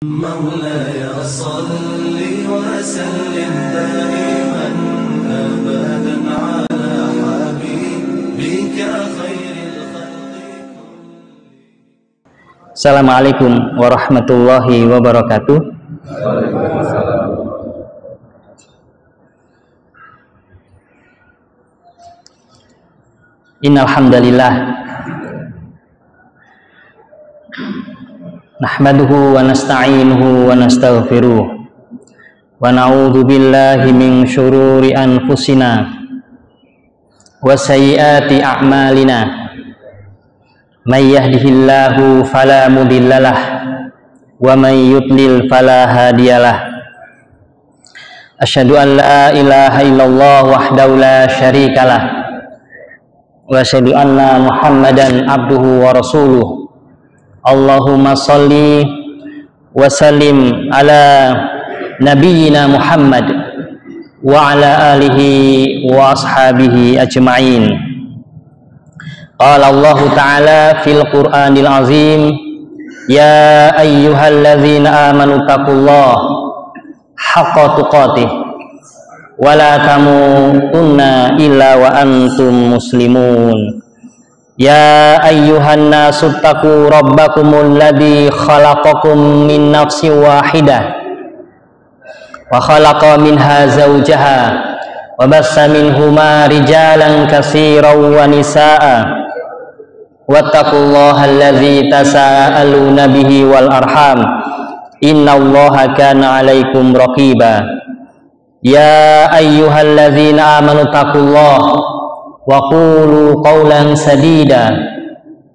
مولاي صل وسلم دائما أبدا على حبيبك خير الخلق. Assalamualaikum warahmatullahi wabarakatuh. Innal hamdalillah nahmaduhu wa nasta'inuhu wa nastaghfiruh wa na'udzu billahi min syururi anfusina wa sayyiati a'malina. May yahdihillahu fala mudhillalah wa may yudlil fala hadiyalah. Asyhadu an la ilaha illallah wahdahu la syarikalah wa asyhadu anna Muhammadan abduhu wa rasuluh. Allahumma salli wa sallim ala nabiyyina Muhammad wa ala alihi wa ashabihi ajma'in. Qala Allah Ta'ala fil Qur'anil Azim, ya ayyuhalladzina amanu taqullaha haqqa tuqatih wa la tamutunna illa wa antum muslimun. Ya ayyuhan nasu taqu rabbakumul ladzi khalaqakum min nafsin wahidah wa khalaqa minha zawjaha wa bassa minhuma rijalan katsiran wa nisaa wattaqullaha alladzi tasaaluna bihi wal arham innallaha kana 'alaikum raqiba. Ya ayyuhalladzina amanu taqullaha wa qulu qawlan sadida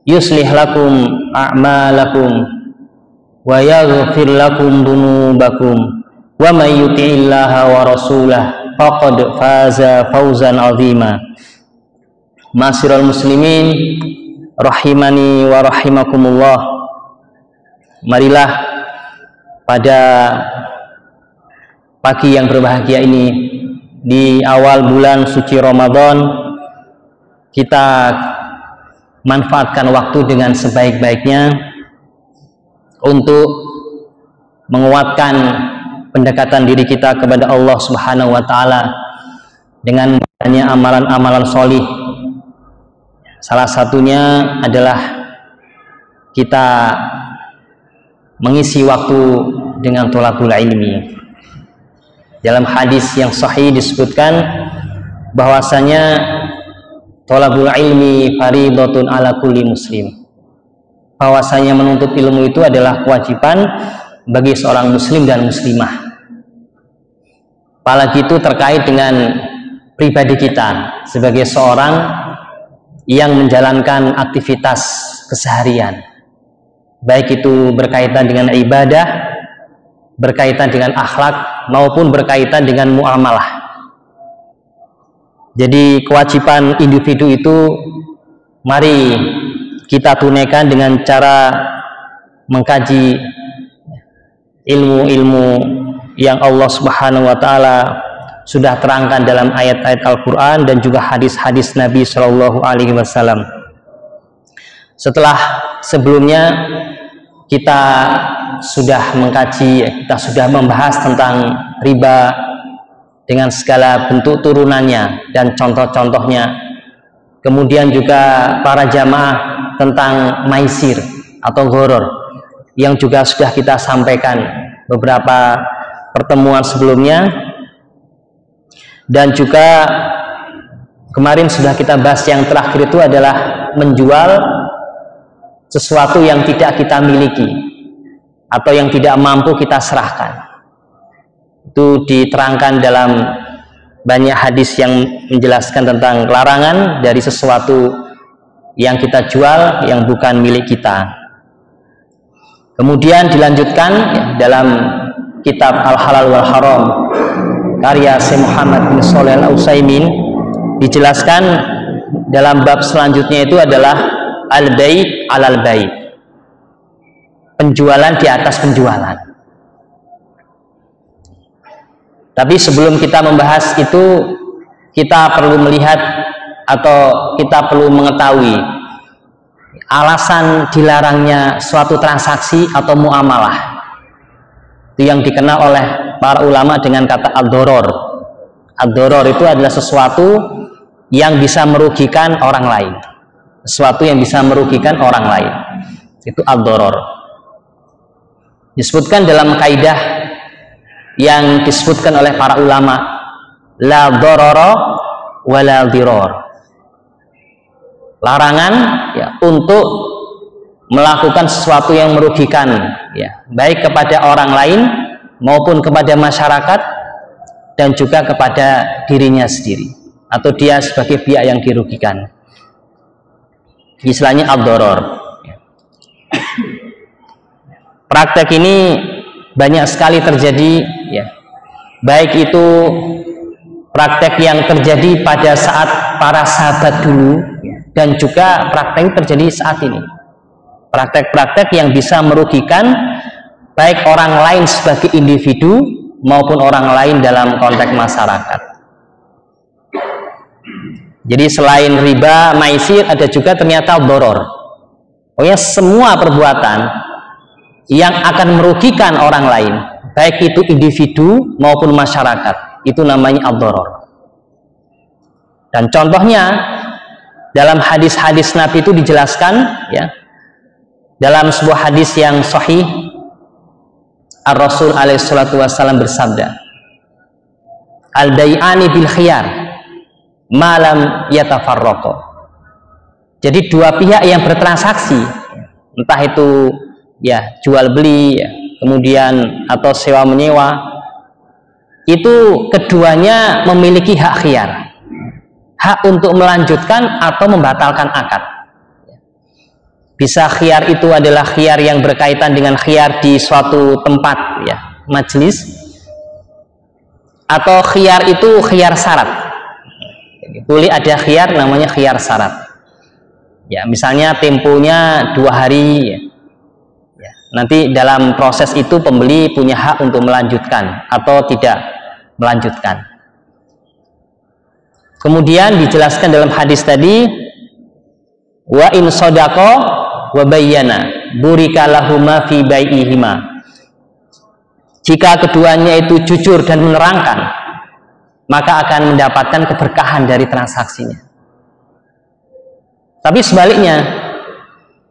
yuslih lakum a'malakum wa yaghfir lakum dunubakum wa may yuti'illaha wa rasulahu faqad faza fawzan 'azima. Ma'asyiral muslimin rahimani wa rahimakumullah. Marilah pada pagi yang berbahagia ini di awal bulan suci Ramadan, kita manfaatkan waktu dengan sebaik-baiknya untuk menguatkan pendekatan diri kita kepada Allah Subhanahu wa Ta'ala dengan banyak amalan-amalan sholih. Salah satunya adalah kita mengisi waktu dengan thalabul ilmi. Dalam hadis yang sahih disebutkan bahwasanya thalabul ilmi faridatun ala kulli muslim, bahwasanya menuntut ilmu itu adalah kewajiban bagi seorang muslim dan muslimah. Apalagi itu terkait dengan pribadi kita sebagai seorang yang menjalankan aktivitas keseharian, baik itu berkaitan dengan ibadah, berkaitan dengan akhlak, maupun berkaitan dengan muamalah. Jadi kewajiban individu itu mari kita tunaikan dengan cara mengkaji ilmu-ilmu yang Allah Subhanahu wa Ta'ala sudah terangkan dalam ayat-ayat Al-Quran dan juga hadis-hadis Nabi Shallallahu Alaihi Wasallam. Setelah sebelumnya kita sudah mengkaji, kita sudah membahas tentang riba dengan segala bentuk turunannya dan contoh-contohnya. Kemudian juga para jamaah tentang maisir atau ghoror yang juga sudah kita sampaikan beberapa pertemuan sebelumnya. Dan juga kemarin sudah kita bahas yang terakhir itu adalah menjual sesuatu yang tidak kita miliki atau yang tidak mampu kita serahkan. Itu diterangkan dalam banyak hadis yang menjelaskan tentang larangan dari sesuatu yang kita jual yang bukan milik kita. Kemudian dilanjutkan dalam kitab Al-Halal wal Haram karya Syekh Muhammad bin Shalih Al-Utsaimin, dijelaskan dalam bab selanjutnya itu adalah al-bai' alal bai', penjualan di atas penjualan. Tapi sebelum kita membahas itu, kita perlu melihat atau kita perlu mengetahui alasan dilarangnya suatu transaksi atau muamalah. Itu yang dikenal oleh para ulama dengan kata ad-doror. Ad-doror itu adalah sesuatu yang bisa merugikan orang lain. Sesuatu yang bisa merugikan orang lain. Itu ad-doror. Disebutkan dalam kaidah yang disebutkan oleh para ulama, la dororo wa la diror. Larangan ya, untuk melakukan sesuatu yang merugikan ya, baik kepada orang lain maupun kepada masyarakat dan juga kepada dirinya sendiri atau dia sebagai pihak yang dirugikan. Istilahnya ad-doror. Praktek ini banyak sekali terjadi ya, baik itu praktek yang terjadi pada saat para sahabat dulu ya, dan juga praktek terjadi saat ini. Praktek-praktek yang bisa merugikan baik orang lain sebagai individu maupun orang lain dalam konteks masyarakat. Jadi selain riba, maisir, ada juga ternyata doror. Pokoknya semua perbuatan yang akan merugikan orang lain, baik itu individu maupun masyarakat, itu namanya ad-doror. Dan contohnya dalam hadis-hadis Nabi itu dijelaskan ya, dalam sebuah hadis yang sahih, Ar-Rasul alaihissalatu wassalam bersabda, al-bai'ani bil khiyar malam yatafarraqo. Jadi dua pihak yang bertransaksi, entah itu ya jual beli ya, kemudian atau sewa menyewa, itu keduanya memiliki hak khiyar, hak untuk melanjutkan atau membatalkan akad. Bisa khiyar itu adalah khiyar yang berkaitan dengan khiyar di suatu tempat ya, majelis, atau khiyar itu khiyar syarat. Boleh ada khiyar namanya khiyar syarat ya, misalnya temponya 2 hari ya. Nanti dalam proses itu pembeli punya hak untuk melanjutkan atau tidak melanjutkan. Kemudian dijelaskan dalam hadis tadi, wa in sadaqa wa bayyana burika lahuma fi bai'ihima. Jika keduanya itu jujur dan menerangkan, maka akan mendapatkan keberkahan dari transaksinya. Tapi sebaliknya,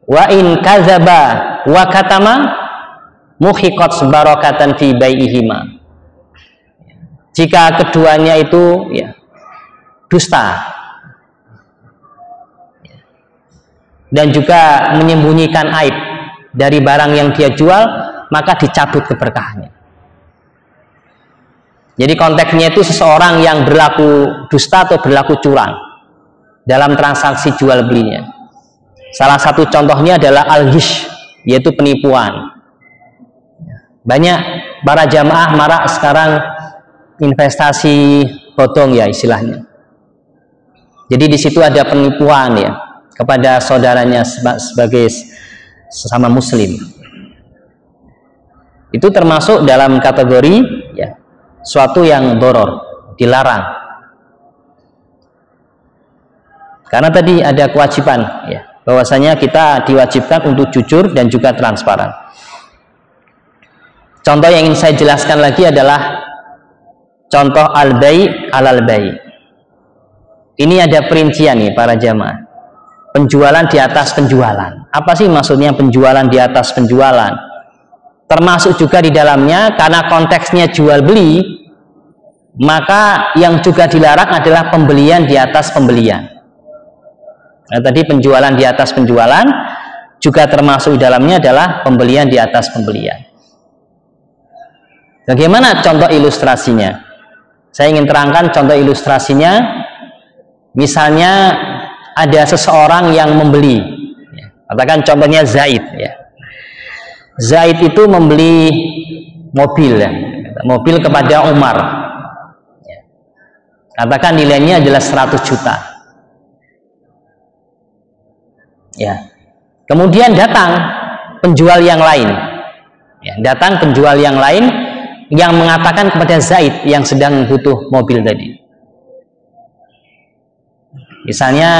wa in kadzaba wa katama muhiqat barakatan fi bai'ihima. Jika keduanya itu ya dusta dan juga menyembunyikan aib dari barang yang dia jual, maka dicabut keberkahannya. Jadi konteksnya itu seseorang yang berlaku dusta atau berlaku curang dalam transaksi jual belinya. Salah satu contohnya adalah al-ghish, yaitu penipuan. Banyak para jamaah marak sekarang investasi bodong ya istilahnya. Jadi di situ ada penipuan ya kepada saudaranya sebagai sesama muslim. Itu termasuk dalam kategori ya suatu yang doror, dilarang. Karena tadi ada kewajiban ya, bahwasanya kita diwajibkan untuk jujur dan juga transparan. Contoh yang ingin saya jelaskan lagi adalah contoh al-bai' alal-bai'. Ini ada perincian nih para jamaah. Penjualan di atas penjualan. Apa sih maksudnya penjualan di atas penjualan? Termasuk juga di dalamnya karena konteksnya jual beli, maka yang juga dilarang adalah pembelian di atas pembelian. Nah, tadi penjualan di atas penjualan juga termasuk di dalamnya adalah pembelian di atas pembelian. Bagaimana contoh ilustrasinya? Saya ingin terangkan contoh ilustrasinya. Misalnya ada seseorang yang membeli, katakan contohnya Zaid ya. Zaid itu membeli mobil ya, mobil kepada Umar. Katakan nilainya adalah 100 juta. Ya. Kemudian datang penjual yang lain. Ya, datang penjual yang lain yang mengatakan kepada Zaid yang sedang butuh mobil tadi. Misalnya,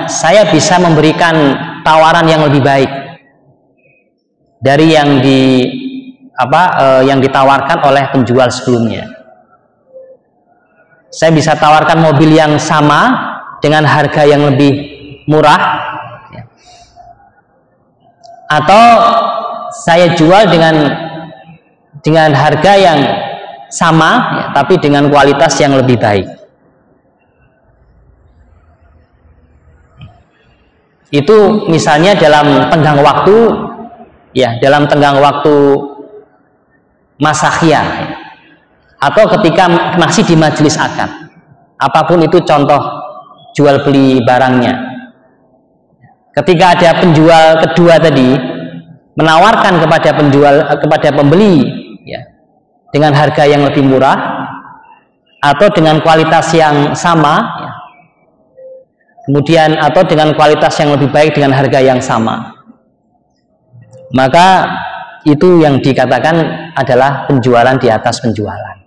saya bisa memberikan tawaran yang lebih baik dari yang yang ditawarkan oleh penjual sebelumnya. Saya bisa tawarkan mobil yang sama dengan harga yang lebih murah, ya. Atau saya jual dengan harga yang sama, ya, tapi dengan kualitas yang lebih baik. Itu misalnya dalam tenggang waktu, ya, dalam tenggang waktu masa khiyar, atau ketika masih di majelis akad. Apapun itu contoh jual beli barangnya. Ketika ada penjual kedua tadi menawarkan kepada pembeli, ya, dengan harga yang lebih murah atau dengan kualitas yang sama, ya, kemudian atau dengan kualitas yang lebih baik dengan harga yang sama, maka itu yang dikatakan adalah penjualan di atas penjualan.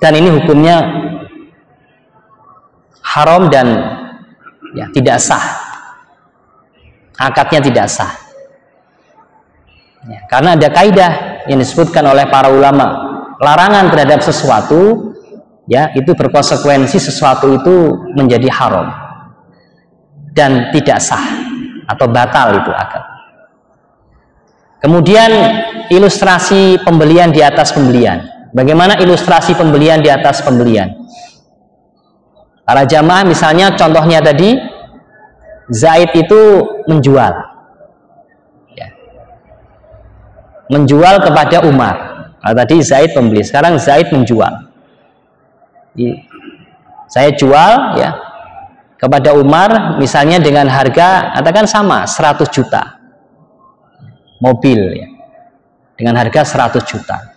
Dan ini hukumnya haram dan, ya, tidak sah. Akadnya tidak sah, ya, karena ada kaidah yang disebutkan oleh para ulama, larangan terhadap sesuatu, ya, itu berkonsekuensi sesuatu itu menjadi haram dan tidak sah atau batal itu akad. Kemudian ilustrasi pembelian di atas pembelian. Bagaimana ilustrasi pembelian di atas pembelian? Para jamaah misalnya contohnya tadi, Zaid itu menjual, ya, menjual kepada Umar. Nah, tadi Zaid pembeli, sekarang Zaid menjual. Saya jual, ya, kepada Umar misalnya dengan harga katakan sama 100 juta mobil, ya, dengan harga 100 juta.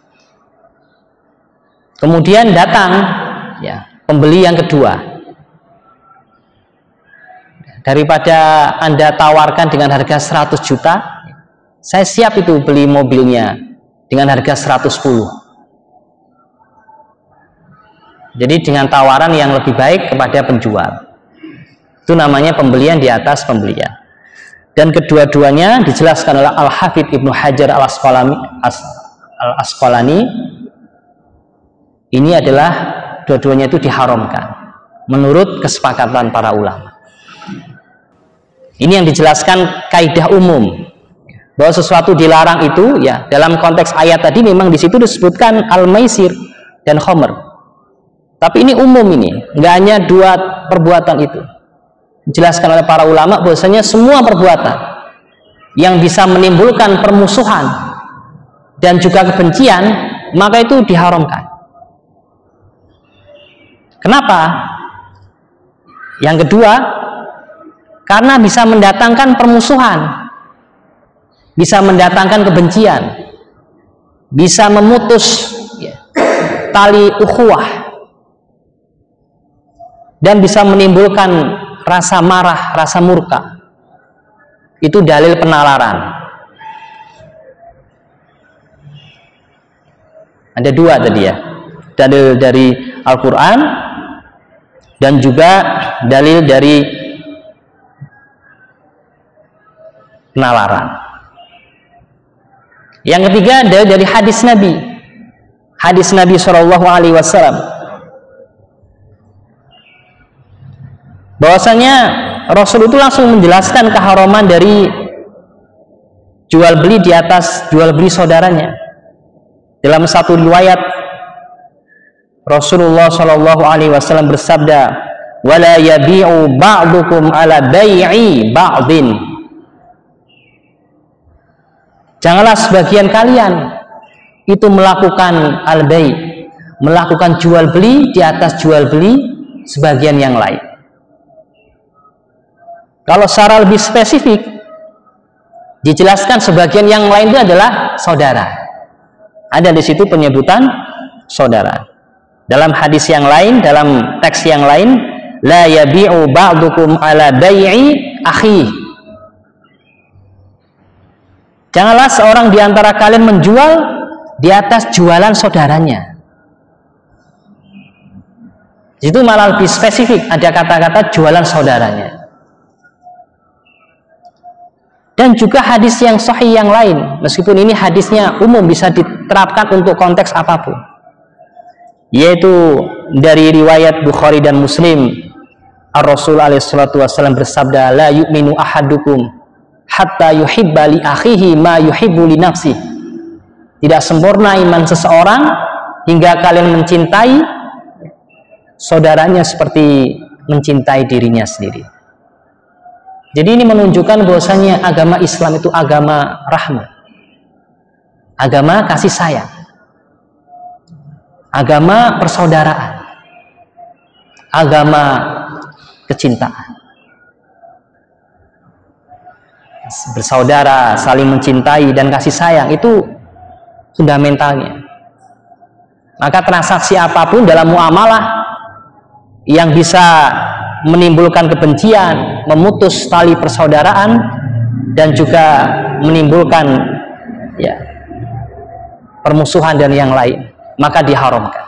Kemudian datang, ya, pembeli yang kedua. Daripada Anda tawarkan dengan harga 100 juta, saya siap itu beli mobilnya dengan harga 110. Jadi dengan tawaran yang lebih baik kepada penjual. Itu namanya pembelian di atas pembelian. Dan kedua-duanya dijelaskan oleh Al-Hafidz Ibnu Hajar Al-Asqalani. Ini adalah dua-duanya itu diharamkan menurut kesepakatan para ulama. Ini yang dijelaskan kaidah umum bahwa sesuatu dilarang itu, ya, dalam konteks ayat tadi memang di situ disebutkan al-maisir dan khomer. Tapi ini umum, ini nggak hanya dua perbuatan itu. Dijelaskan oleh para ulama bahwasanya semua perbuatan yang bisa menimbulkan permusuhan dan juga kebencian, maka itu diharamkan. Kenapa? Yang kedua, karena bisa mendatangkan permusuhan, bisa mendatangkan kebencian, bisa memutus, ya, tali ukhuwah, dan bisa menimbulkan rasa marah, rasa murka. Itu dalil penalaran. Ada dua tadi, ya, dalil dari Al-Quran dan juga dalil dari penalaran. Yang ketiga dalil dari hadis Nabi Shallallahu Alaihi Wasallam, bahwasanya Rasul itu langsung menjelaskan keharaman dari jual beli di atas jual beli saudaranya. Dalam satu riwayat Rasulullah Shallallahu Alaihi Wasallam bersabda, "Wala yabi'u ba'dukum ala bai'i ba'din." Janganlah sebagian kalian itu melakukan al-bai', melakukan jual beli di atas jual beli sebagian yang lain. Kalau secara lebih spesifik dijelaskan sebagian yang lain itu adalah saudara. Ada di situ penyebutan saudara. Dalam hadis yang lain, dalam teks yang lain, la yabi'u ba'dukum ala bai'i akhi. Janganlah seorang di antara kalian menjual di atas jualan saudaranya. Itu malah lebih spesifik, ada kata-kata jualan saudaranya. Dan juga hadis yang sahih yang lain, meskipun ini hadisnya umum, bisa diterapkan untuk konteks apapun, yaitu dari riwayat Bukhari dan Muslim, Ar-Rasul alaihissalatu wassalam bersabda, la yu'minu ahadukum hatta yuhibba li akhihi ma yuhibbu li nafsihi. Tidak sempurna iman seseorang hingga kalian mencintai saudaranya seperti mencintai dirinya sendiri. Jadi ini menunjukkan bahwasanya agama Islam itu agama rahmat, agama kasih sayang, agama persaudaraan, agama kecintaan. Bersaudara, saling mencintai dan kasih sayang itu fundamentalnya. Maka transaksi apapun dalam muamalah yang bisa menimbulkan kebencian, memutus tali persaudaraan, dan juga menimbulkan permusuhan dan yang lain, maka diharamkan.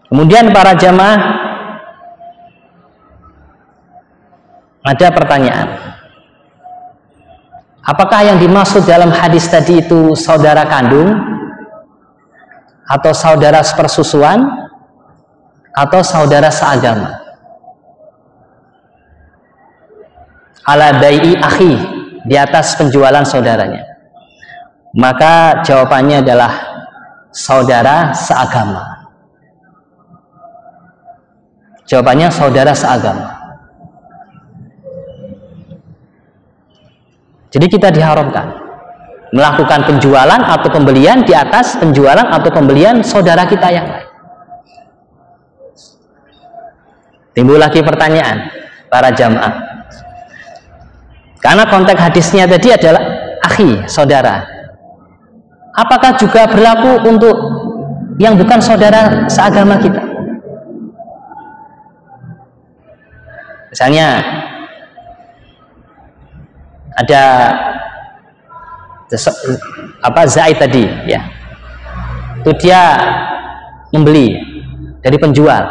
Kemudian para jamaah, ada pertanyaan, apakah yang dimaksud dalam hadis tadi itu saudara kandung, atau saudara sepersusuan, atau saudara seagama? Ala bai'i akhi, di atas penjualan saudaranya. Maka jawabannya adalah saudara seagama. Jawabannya saudara seagama. Jadi kita diharamkan melakukan penjualan atau pembelian di atas penjualan atau pembelian saudara kita yang lain. Timbul lagi pertanyaan para jamaah, karena konteks hadisnya tadi adalah akhi, saudara, apakah juga berlaku untuk yang bukan saudara seagama kita? Misalnya ada Zaid tadi, ya, itu dia membeli dari penjual.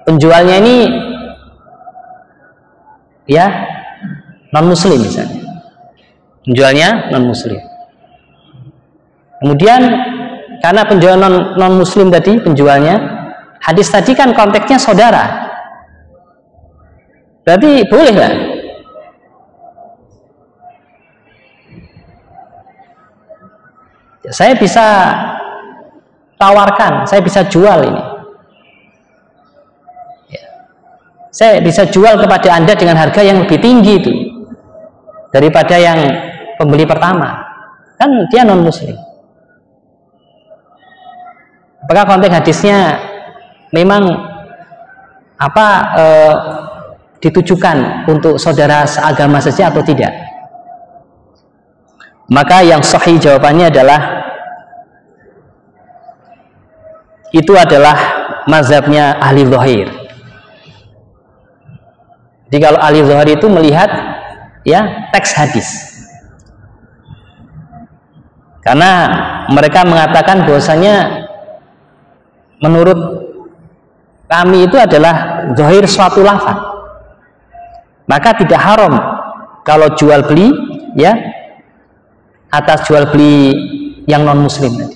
Penjualnya ini ya non muslim misalnya, penjualnya non muslim. Kemudian karena penjual non muslim tadi penjualnya, hadis tadi kan konteksnya saudara, berarti boleh nggak? Saya bisa tawarkan, saya bisa jual ini. Saya bisa jual kepada Anda dengan harga yang lebih tinggi itu daripada yang pembeli pertama. Kan dia non muslim. Apakah konteks hadisnya memang ditujukan untuk saudara seagama saja atau tidak? Maka yang sahih jawabannya adalah itu adalah mazhabnya ahli zahir. Jadi kalau ahli zahir itu melihat ya teks hadis, karena mereka mengatakan bahwasanya menurut kami itu adalah zahir suatu lafaz, maka tidak haram kalau jual beli ya atas jual beli yang non muslim tadi,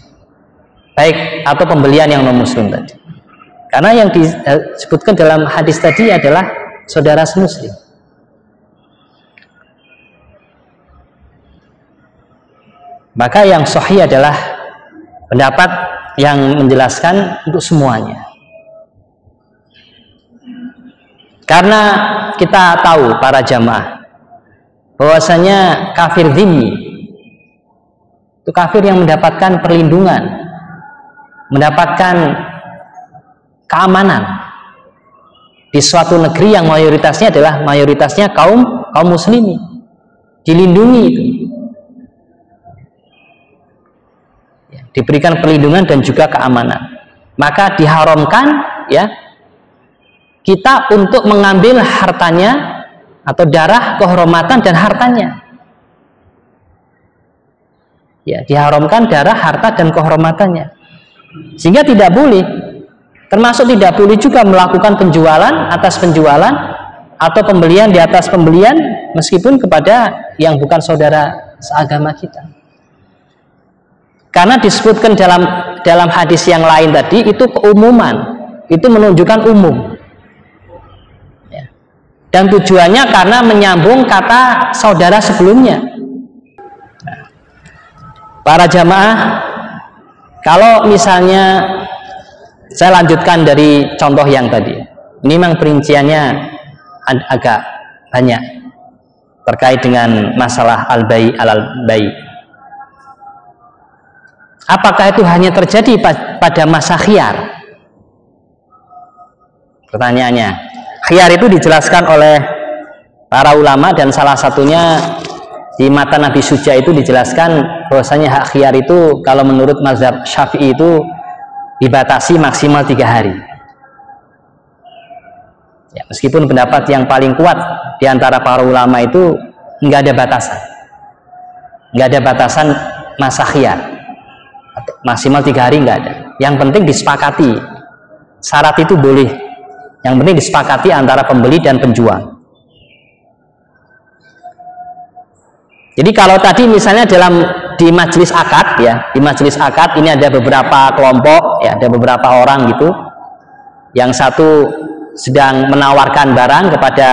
baik atau pembelian yang non muslim tadi, karena yang disebutkan dalam hadis tadi adalah saudara semuslim. Maka yang sahih adalah pendapat yang menjelaskan untuk semuanya. Karena kita tahu para jamaah bahwasanya kafir dhimmi itu kafir yang mendapatkan perlindungan, mendapatkan keamanan di suatu negeri yang mayoritasnya adalah kaum muslimin, dilindungi itu, diberikan perlindungan dan juga keamanan. Maka diharamkan ya kita untuk mengambil hartanya atau darah kehormatan dan hartanya. Ya, diharamkan darah, harta dan kehormatannya. Sehingga tidak boleh, termasuk tidak boleh juga melakukan penjualan atas penjualan atau pembelian di atas pembelian meskipun kepada yang bukan saudara seagama kita. Karena disebutkan dalam hadis yang lain tadi itu keumuman, itu menunjukkan umum. Ya. Dan tujuannya karena menyambung kata saudara sebelumnya. Nah, para jamaah, kalau misalnya saya lanjutkan dari contoh yang tadi, ini memang perinciannya agak banyak terkait dengan masalah al-bai' al-bai'. Apakah itu hanya terjadi pada masa khiyar? Pertanyaannya, khiyar itu dijelaskan oleh para ulama dan salah satunya di matan Nabi Suja itu dijelaskan bahwasanya hak khiyar itu kalau menurut mazhab Syafi'i itu dibatasi maksimal 3 hari. Ya, meskipun pendapat yang paling kuat di antara para ulama itu nggak ada batasan, nggak ada batasan masa khiyar. Maksimal 3 hari nggak ada. Yang penting disepakati, syarat itu boleh. Yang penting disepakati antara pembeli dan penjual. Jadi kalau tadi misalnya di majelis akad, ya, di majelis akad ini ada beberapa kelompok, ya, ada beberapa orang gitu. Yang satu sedang menawarkan barang kepada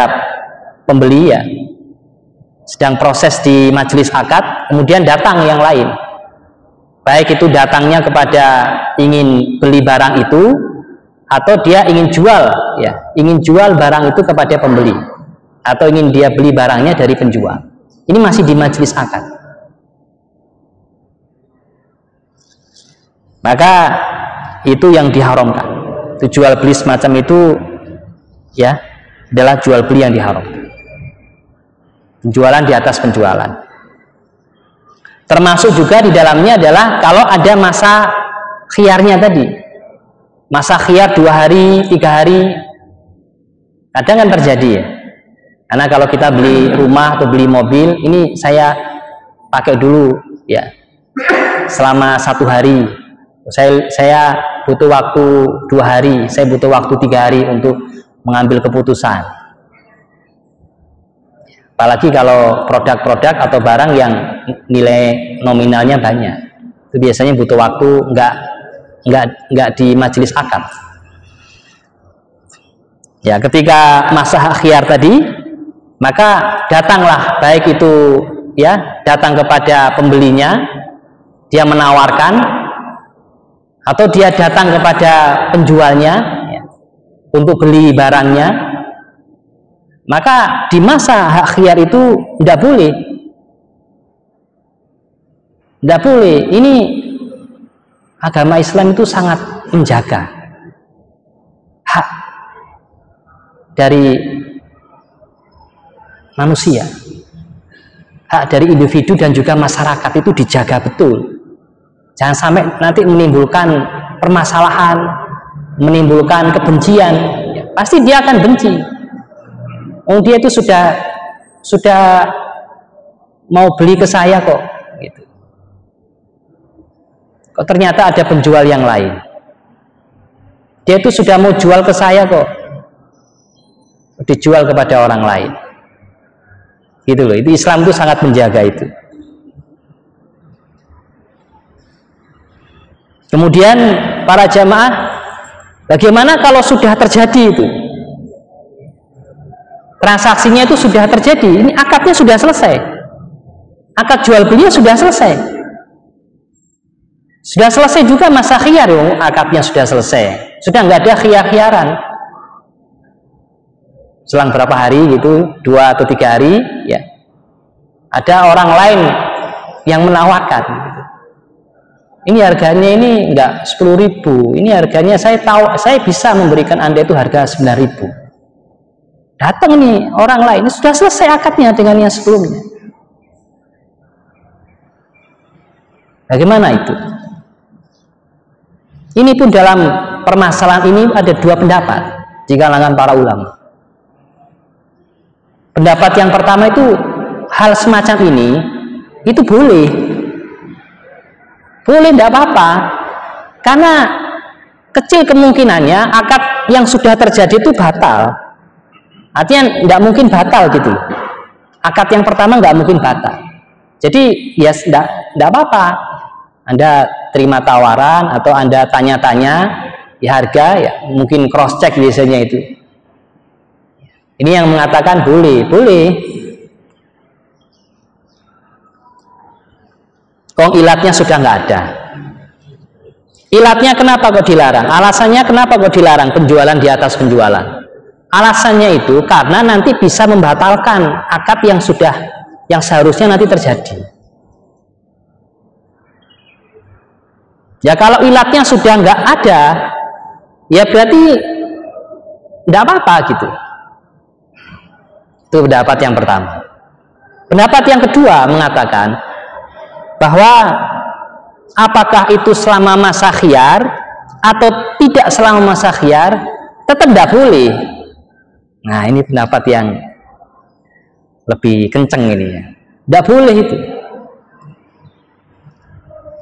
pembeli, ya, sedang proses di majelis akad, kemudian datang yang lain. Baik itu datangnya kepada ingin beli barang itu atau dia ingin jual, ya, ingin jual barang itu kepada pembeli atau ingin dia beli barangnya dari penjual. Ini masih di majelis akad. Maka itu yang diharamkan. Itu jual beli semacam itu, ya, adalah jual beli yang diharamkan. Penjualan di atas penjualan. Termasuk juga di dalamnya adalah kalau ada masa khiyarnya tadi, masa khiyar 2 hari, 3 hari, kadang kan terjadi, ya. Karena kalau kita beli rumah atau beli mobil, ini saya pakai dulu, ya, selama 1 hari. Saya butuh waktu 2 hari, saya butuh waktu 3 hari untuk mengambil keputusan. Apalagi kalau produk-produk atau barang yang nilai nominalnya banyak, itu biasanya butuh waktu, nggak di majelis akad. Ya, ketika masa khiyar tadi, maka datanglah, baik itu, ya, datang kepada pembelinya, dia menawarkan, atau dia datang kepada penjualnya, ya, untuk beli barangnya. Maka di masa hak khiyar itu tidak boleh. Tidak boleh. Ini agama Islam itu sangat menjaga hak dari manusia. Hak dari individu dan juga masyarakat itu dijaga betul. Jangan sampai nanti menimbulkan permasalahan, menimbulkan kebencian. Ya, pasti dia akan benci. Oh, dia itu sudah mau beli ke saya kok, gitu. Kok ternyata ada penjual yang lain. Dia itu sudah mau jual ke saya kok, dijual kepada orang lain. Gitu loh. Itu Islam itu sangat menjaga itu. Kemudian para jamaah, bagaimana kalau sudah terjadi itu? Transaksinya itu sudah terjadi, ini akadnya sudah selesai, akad jual belinya sudah selesai, juga masa khiyar, akadnya sudah selesai, sudah nggak ada khiyar-khiyaran. Selang berapa hari gitu, 2 atau 3 hari, ya, ada orang lain yang menawarkan, ini harganya ini nggak 10.000, ini harganya saya tahu, saya bisa memberikan Anda itu harga 9.000. Datang nih orang lain, sudah selesai akadnya dengan yang sebelumnya. Bagaimana itu? Ini pun dalam permasalahan ini ada 2 pendapat di kalangan para ulama. Pendapat yang pertama itu, hal semacam ini itu boleh, tidak apa-apa, karena kecil kemungkinannya akad yang sudah terjadi itu batal. Artinya tidak mungkin batal gitu. Akad yang pertama nggak mungkin batal. Jadi ya tidak apa-apa. Anda terima tawaran atau Anda tanya-tanya ya harga, ya mungkin cross check biasanya itu. Ini yang mengatakan boleh. Kok ilatnya sudah nggak ada. Ilatnya kenapa kok dilarang? Alasannya kenapa kok dilarang penjualan di atas penjualan? Alasannya itu karena nanti bisa membatalkan akad yang seharusnya nanti terjadi. Ya kalau ilatnya sudah nggak ada, ya berarti tidak apa-apa gitu. Itu pendapat yang pertama. Pendapat yang kedua mengatakan bahwa apakah itu selama masa khiyar atau tidak selama masa khiyar, tetap tidak boleh. Nah ini pendapat yang lebih kenceng ini ya. Tidak boleh itu.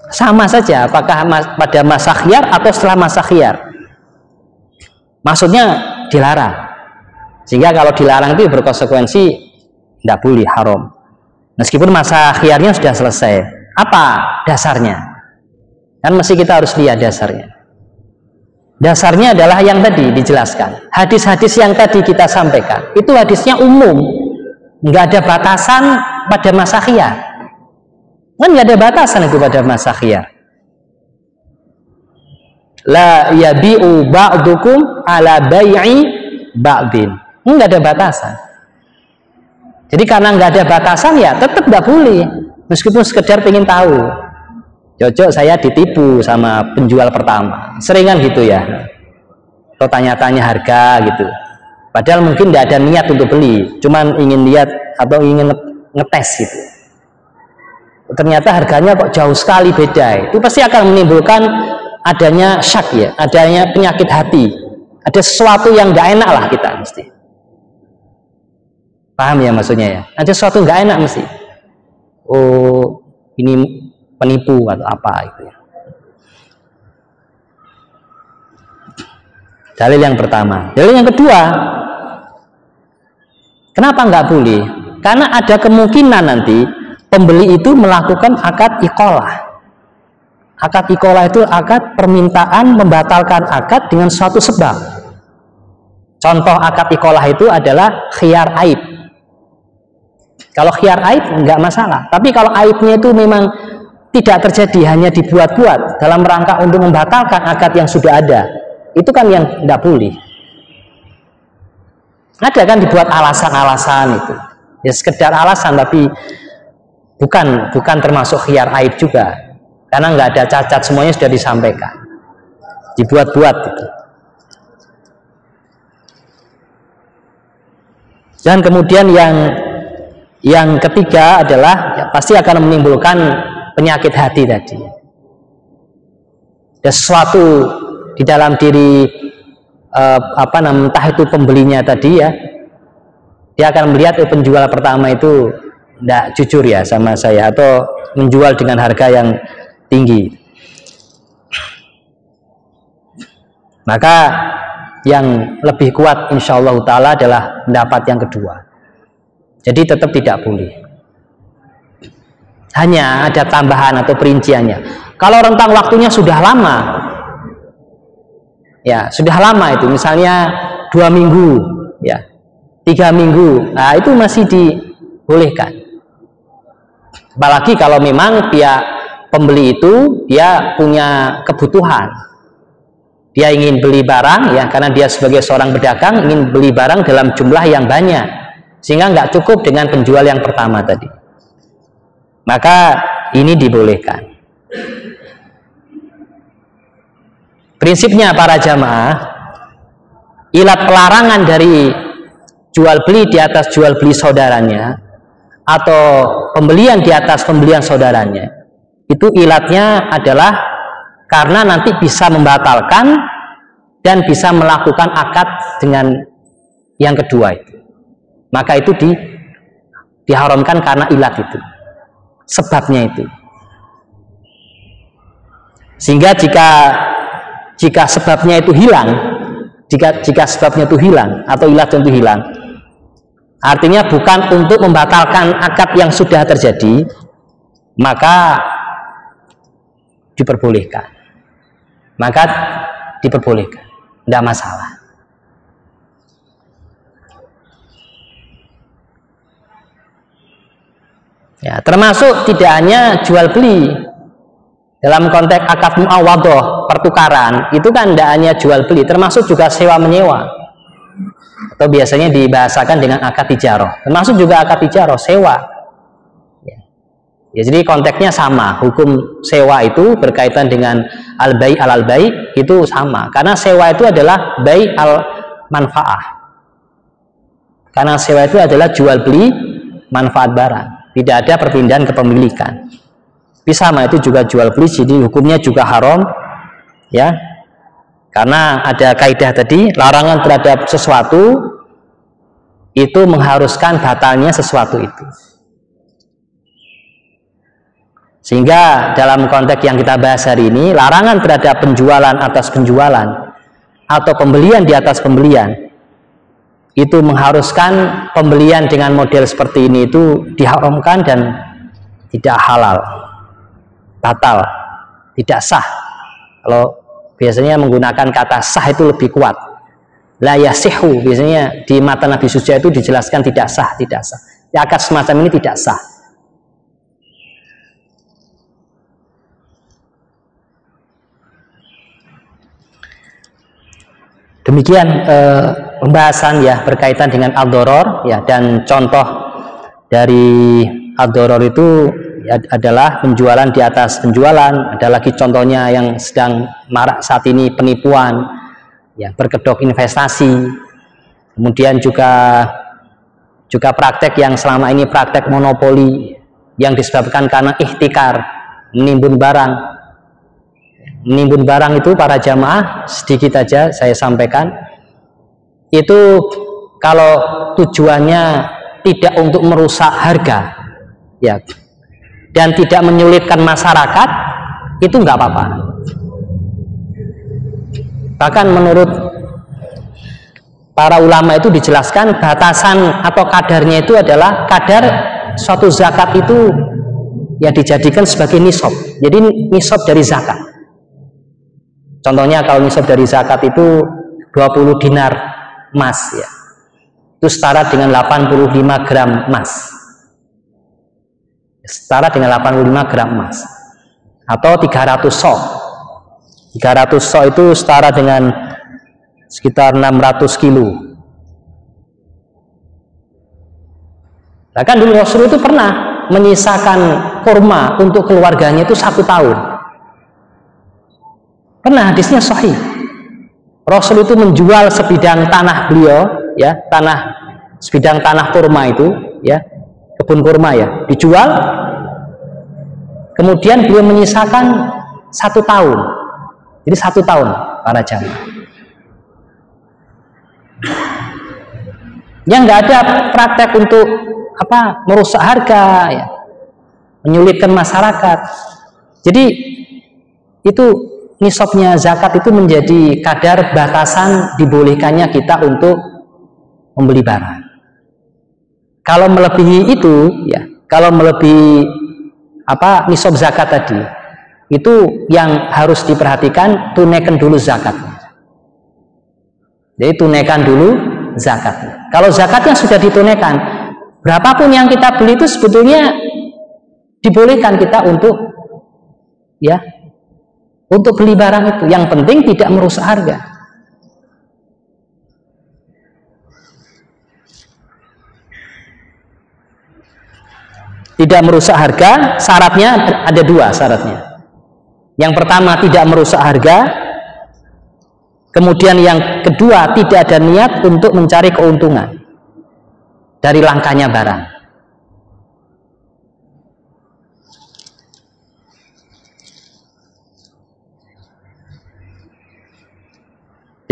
Sama saja apakah pada masa khiyar atau setelah masa khiyar. Maksudnya dilarang. Sehingga kalau dilarang itu berkonsekuensi tidak boleh, haram. Meskipun masa khiyarnya sudah selesai. Apa dasarnya? Kan mesti kita harus lihat dasarnya. Dasarnya adalah yang tadi dijelaskan. Hadis-hadis yang tadi kita sampaikan itu hadisnya umum, nggak ada batasan pada masa khiyar. Kan nggak ada batasan itu pada masa khiyar. La yabi'u ba'dukum ala bai'i ba'din. Nggak ada batasan. Jadi karena nggak ada batasan ya tetap nggak boleh. Meskipun sekedar pengen tahu. Cocok saya ditipu sama penjual pertama, seringan gitu ya, atau tanya-tanya harga gitu, padahal mungkin tidak ada niat untuk beli, cuman ingin lihat atau ingin ngetes gitu. Ternyata harganya kok jauh sekali beda, itu pasti akan menimbulkan adanya syak ya, adanya penyakit hati, ada sesuatu yang nggak enak lah kita mesti. Paham ya maksudnya ya? Ada sesuatu nggak enak mesti. Oh ini penipu atau apa itu ya. Dalil yang pertama. Dalil yang kedua, kenapa nggak boleh? Karena ada kemungkinan nanti pembeli itu melakukan akad iqalah. Akad iqalah itu akad permintaan membatalkan akad dengan suatu sebab. Contoh akad iqalah itu adalah khiyar aib. Kalau khiyar aib nggak masalah, tapi kalau aibnya itu memang tidak terjadi, hanya dibuat-buat dalam rangka untuk membatalkan akad yang sudah ada, itu kan yang tidak boleh. Ada kan dibuat alasan-alasan itu, ya sekedar alasan, tapi bukan termasuk khiyar aib juga, karena nggak ada cacat, semuanya sudah disampaikan, dibuat-buat itu. Dan kemudian yang ketiga adalah ya, pasti akan menimbulkan penyakit hati tadi. Ada sesuatu di dalam diri entah itu pembelinya tadi ya, dia akan melihat penjual pertama itu tidak jujur ya sama saya, atau menjual dengan harga yang tinggi. Maka yang lebih kuat insyaallah ta'ala adalah pendapat yang kedua. Jadi tetap tidak boleh. Hanya ada tambahan atau perinciannya. Kalau rentang waktunya sudah lama, ya sudah lama itu, misalnya 2 minggu, ya 3 minggu, nah itu masih dibolehkan. Apalagi kalau memang pihak pembeli itu dia punya kebutuhan, dia ingin beli barang, ya karena dia sebagai seorang pedagang ingin beli barang dalam jumlah yang banyak, sehingga nggak cukup dengan penjual yang pertama tadi. Maka ini dibolehkan. Prinsipnya para jamaah, ilat pelarangan dari jual beli di atas jual beli saudaranya atau pembelian di atas pembelian saudaranya, itu ilatnya adalah karena nanti bisa membatalkan dan bisa melakukan akad dengan yang kedua itu. Maka itu diharamkan karena ilat itu, sebabnya itu. Sehingga jika sebabnya itu hilang, jika sebabnya itu hilang atau ilat itu hilang, Artinya bukan untuk membatalkan akad yang sudah terjadi, maka diperbolehkan. Maka diperbolehkan, tidak masalah. Ya, termasuk tidak hanya jual beli. Dalam konteks akad muawadhah, pertukaran, itu kan tidak hanya jual beli, termasuk juga sewa menyewa. Atau biasanya dibahasakan dengan akad ijarah. Termasuk juga akad ijarah, sewa. Ya, jadi konteksnya sama. Hukum sewa itu berkaitan dengan al-bai' al-bai' itu sama. Karena sewa itu adalah bai' al-manfaah. Karena sewa itu adalah jual beli manfaat barang. Tidak ada perpindahan kepemilikan. Tapi sama itu juga jual beli, jadi hukumnya juga haram, ya. Karena ada kaidah tadi, larangan terhadap sesuatu itu mengharuskan batalnya sesuatu itu. Sehingga dalam konteks yang kita bahas hari ini, larangan terhadap penjualan atas penjualan atau pembelian di atas pembelian itu mengharuskan pembelian dengan model seperti ini itu diharamkan dan tidak halal, batal, tidak sah. Kalau biasanya menggunakan kata sah itu lebih kuat. La yasihu, biasanya di mata Nabi Suja itu dijelaskan tidak sah, tidak sah. Ya, akad semacam ini tidak sah. Demikian pembahasan ya berkaitan dengan ad-doror ya, dan contoh dari ad-doror itu ya, adalah penjualan di atas penjualan. Ada lagi contohnya yang sedang marak saat ini, penipuan ya, berkedok investasi. Kemudian juga praktek yang selama ini praktek monopoli yang disebabkan karena ihtikar, menimbun barang. Menimbun barang itu para jamaah, sedikit aja saya sampaikan, itu kalau tujuannya tidak untuk merusak harga ya, dan tidak menyulitkan masyarakat, itu nggak apa-apa. Bahkan menurut para ulama itu dijelaskan batasan atau kadarnya itu adalah kadar suatu zakat itu ya dijadikan sebagai nisab. Jadi nisab dari zakat. Contohnya kalau nisab dari zakat itu 20 dinar emas ya. Itu setara dengan 85 gram emas. Setara dengan 85 gram emas. Atau 300 sok. 300 sok itu setara dengan sekitar 600 kilo. Bahkan dulu Rasul itu pernah menyisakan kurma untuk keluarganya itu 1 tahun. Pernah, hadisnya sahih. Rasul itu menjual sebidang tanah beliau, ya, sebidang tanah kurma itu, ya, kebun kurma ya, dijual. Kemudian beliau menyisakan 1 tahun. Jadi 1 tahun para jamaah. Yang nggak ada praktek untuk merusak harga, ya, menyulitkan masyarakat. Jadi itu nisabnya zakat itu menjadi kadar batasan dibolehkannya kita untuk membeli barang. Kalau melebihi itu, ya, kalau melebihi nisab zakat tadi, itu yang harus diperhatikan, tunaikan dulu zakatnya. Jadi tunaikan dulu zakatnya. Kalau zakatnya sudah ditunaikan, berapapun yang kita beli itu sebetulnya dibolehkan kita untuk ya, untuk beli barang itu. Yang penting tidak merusak harga. Tidak merusak harga, syaratnya ada 2 syaratnya. Yang pertama tidak merusak harga. Kemudian yang kedua tidak ada niat untuk mencari keuntungan dari langkahnya barang.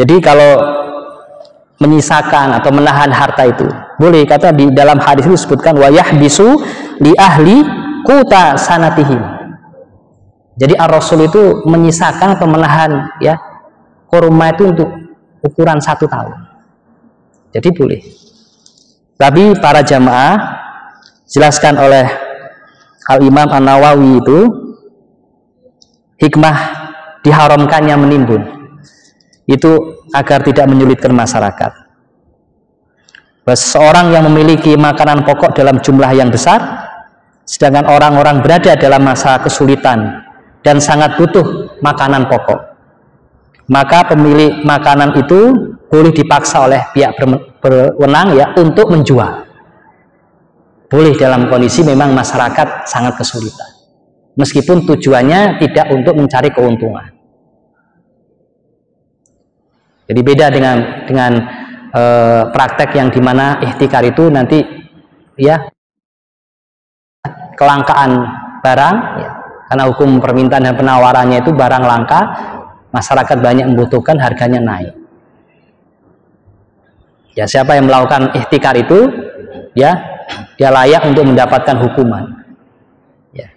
Jadi kalau menyisakan atau menahan harta itu boleh, kata di dalam hadis itu disebutkan wa yahbisu li ahli quta sanatihim. Jadi Ar-Rasul itu menyisakan atau menahan ya kurma itu untuk ukuran 1 tahun. Jadi boleh. Tapi para jamaah, jelaskan oleh Al-Imam An-Nawawi itu, hikmah diharamkannya menimbun itu agar tidak menyulitkan masyarakat. Seseorang yang memiliki makanan pokok dalam jumlah yang besar, sedangkan orang-orang berada dalam masa kesulitan dan sangat butuh makanan pokok, maka pemilik makanan itu boleh dipaksa oleh pihak berwenang ya untuk menjual. Boleh dalam kondisi memang masyarakat sangat kesulitan, meskipun tujuannya tidak untuk mencari keuntungan. Jadi beda dengan praktek yang dimana ihtikar itu nanti ya kelangkaan barang ya, karena hukum permintaan dan penawarannya itu barang langka, masyarakat banyak membutuhkan, harganya naik. Ya, siapa yang melakukan ihtikar itu ya dia layak untuk mendapatkan hukuman ya.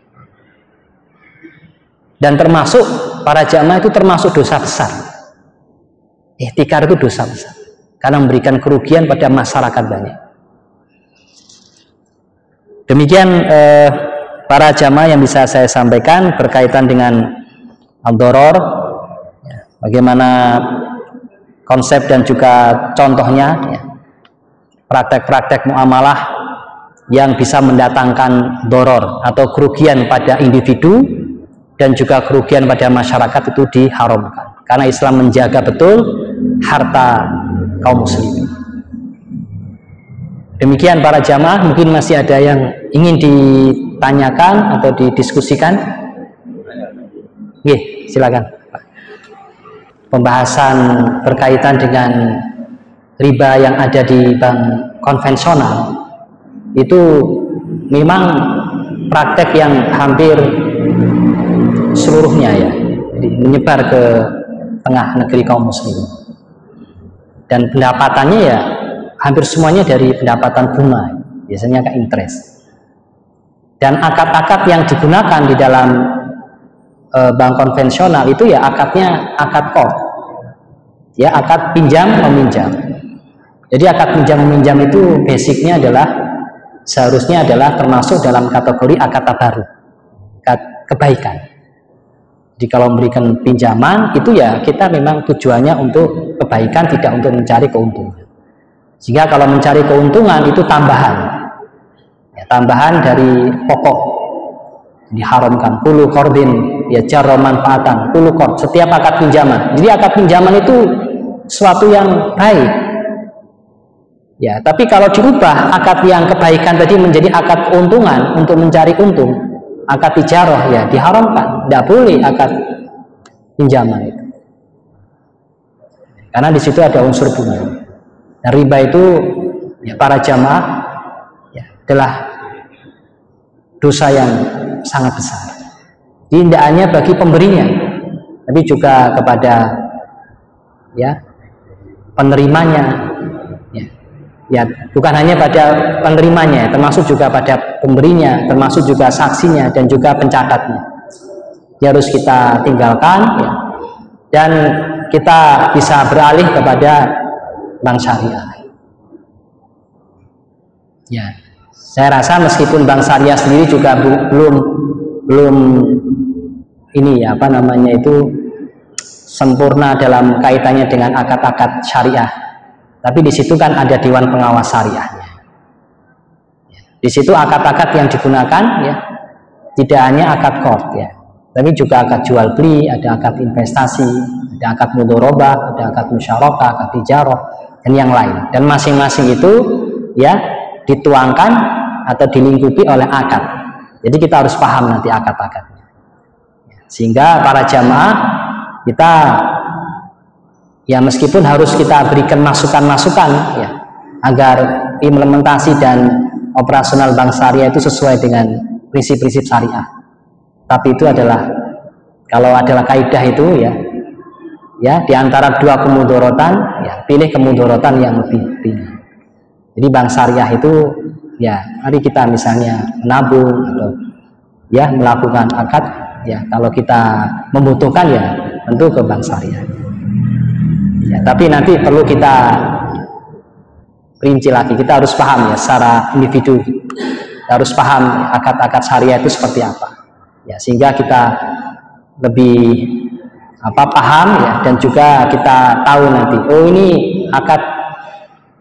Dan termasuk para jamaah itu termasuk dosa besar. Ihtikar itu dosa besar karena memberikan kerugian pada masyarakat banyak. Demikian para jamaah yang bisa saya sampaikan berkaitan dengan ad-doror ya, bagaimana konsep dan juga contohnya ya, praktek-praktek muamalah yang bisa mendatangkan doror atau kerugian pada individu dan juga kerugian pada masyarakat itu diharamkan karena Islam menjaga betul harta kaum muslimin. Demikian para jamaah, mungkin masih ada yang ingin ditanyakan atau didiskusikan. Oke, silakan. Pembahasan berkaitan dengan riba yang ada di bank konvensional itu memang praktek yang hampir seluruhnya ya, jadi menyebar ke tengah negeri kaum muslim, dan pendapatannya ya hampir semuanya dari pendapatan bunga, biasanya ke interest. Dan akad-akad yang digunakan di dalam bank konvensional itu ya akadnya akad qard, ya akad pinjam meminjam. Jadi akad pinjam meminjam itu basicnya adalah seharusnya adalah termasuk dalam kategori akad tabarruk, akad kebaikan. Jadi kalau memberikan pinjaman itu ya kita memang tujuannya untuk kebaikan, tidak untuk mencari keuntungan. Sehingga kalau mencari keuntungan itu tambahan ya, tambahan dari pokok diharamkan. Kullu qardin ya jarra manfaatan, kullu qard, setiap akad pinjaman. Jadi akad pinjaman itu sesuatu yang baik ya, tapi kalau dirubah akad yang kebaikan tadi menjadi akad keuntungan untuk mencari untung, akad tijarah ya diharamkan, tidak boleh akad pinjaman itu karena di situ ada unsur bunga. Nah, riba itu ya, para jamaah ya, adalah dosa yang sangat besar. Tidak hanya bagi pemberinya, tapi juga kepada ya penerimanya. Ya, bukan hanya pada penerimanya, termasuk juga pada pemberinya, termasuk juga saksinya dan juga pencatatnya. Ya, harus kita tinggalkan ya, dan kita bisa beralih kepada bank syariah. Ya, saya rasa meskipun bank syariah sendiri juga belum ini ya, apa namanya itu sempurna dalam kaitannya dengan akad-akad syariah. Tapi di situ kan ada dewan pengawas syariahnya. Di situ akad-akad yang digunakan ya tidak hanya akad qard ya, tapi juga akad jual beli, ada akad investasi, ada akad mudharabah, ada akad musyarakah, akad tijarah dan yang lain. Dan masing-masing itu ya dituangkan atau dilingkupi oleh akad. Jadi kita harus paham nanti akad-akadnya. Sehingga para jamaah kita ya meskipun harus kita berikan masukan-masukan ya agar implementasi dan operasional bank syariah itu sesuai dengan prinsip-prinsip syariah. Tapi itu adalah kalau adalah kaidah itu ya di antara dua kemudorotan ya pilih kemudorotan yang lebih tinggi. Jadi bank syariah itu ya mari kita misalnya menabung atau ya melakukan akad ya kalau kita membutuhkan ya tentu ke bank syariah. Ya, tapi nanti perlu kita rinci lagi. Kita harus paham ya secara individu. Kita harus paham akad-akad syariah itu seperti apa. Ya, sehingga kita lebih paham ya, dan juga kita tahu nanti, oh ini akad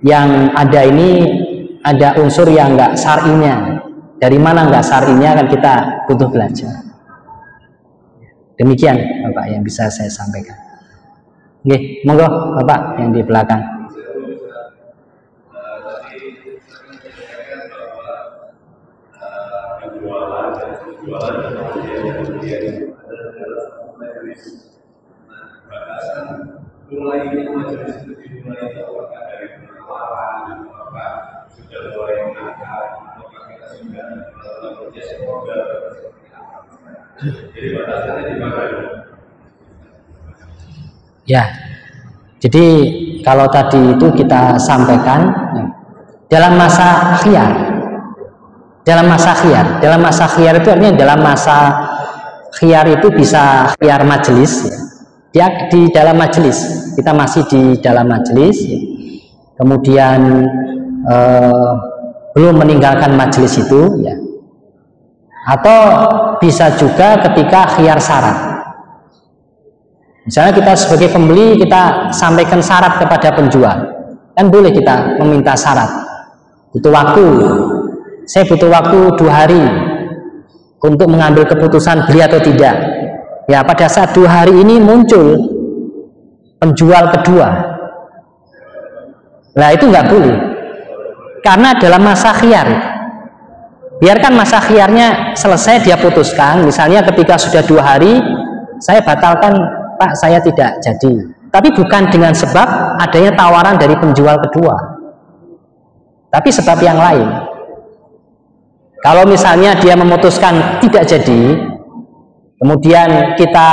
yang ada ini ada unsur yang enggak syar'inya. Dari mana enggak syar'inya kan kita butuh belajar. Demikian Bapak yang bisa saya sampaikan. Oke, monggo Bapak yang di belakang. Ya, jadi kalau tadi itu kita sampaikan dalam masa khiyar. Dalam masa khiyar itu artinya dalam masa khiyar itu bisa khiyar majelis ya. Dia di dalam majelis, kita masih di dalam majelis ya. Kemudian belum meninggalkan majelis itu ya. Atau bisa juga ketika khiyar syarat. Misalnya kita sebagai pembeli, kita sampaikan syarat kepada penjual, kan boleh kita meminta syarat. Butuh waktu, saya butuh waktu 2 hari untuk mengambil keputusan beli atau tidak. Ya, pada saat 2 hari ini muncul penjual kedua, nah itu nggak boleh, karena dalam masa khiyar. Biarkan masa khiyarnya selesai, dia putuskan. Misalnya ketika sudah 2 hari, saya batalkan Pak, saya tidak jadi. Tapi bukan dengan sebab adanya tawaran dari penjual kedua, tapi sebab yang lain. Kalau misalnya dia memutuskan tidak jadi, kemudian kita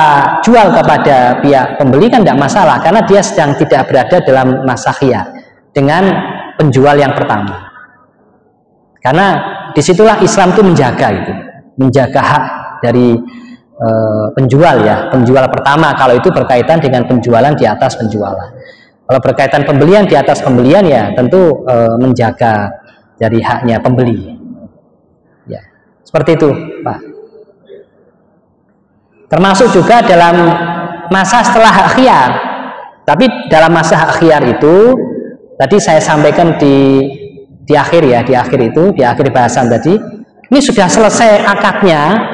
jual kepada pihak pembeli, kan tidak masalah, karena dia sedang tidak berada dalam masa khiyar dengan penjual yang pertama. Karena disitulah Islam itu menjaga hak dari penjual ya, penjual pertama kalau itu berkaitan dengan penjualan di atas penjualan. Kalau berkaitan pembelian di atas pembelian ya tentu menjaga dari haknya pembeli. Ya, seperti itu, Pak. Termasuk juga dalam masa setelah hak khiyar. Tapi dalam masa hak khiyar itu tadi saya sampaikan di akhir ya, di akhir bahasan tadi, ini sudah selesai akadnya.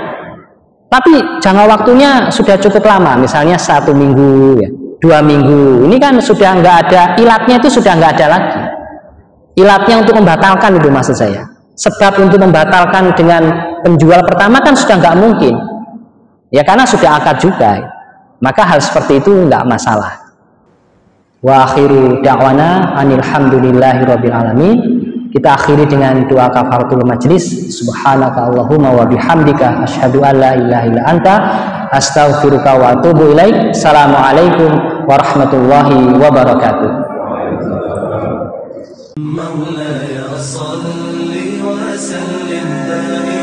Tapi jangka waktunya sudah cukup lama, misalnya 1 minggu, ya, 2 minggu. Ini kan sudah nggak ada ilatnya, itu sudah nggak ada lagi. Ilatnya untuk membatalkan itu maksud saya. Sebab untuk membatalkan dengan penjual pertama kan sudah nggak mungkin. Ya karena sudah akad juga. Maka hal seperti itu nggak masalah. Wa akhiru da'wana anilhamdulillahirabbil alamin. Kita akhiri dengan doa kafaratul majlis. Subhanaka Allahumma wa bihamdika asyhadu an la ilaha illa anta astaghfiruka wa atubu ilaik. Assalamualaikum warahmatullahi wabarakatuh. مولاي صل وسلم دائما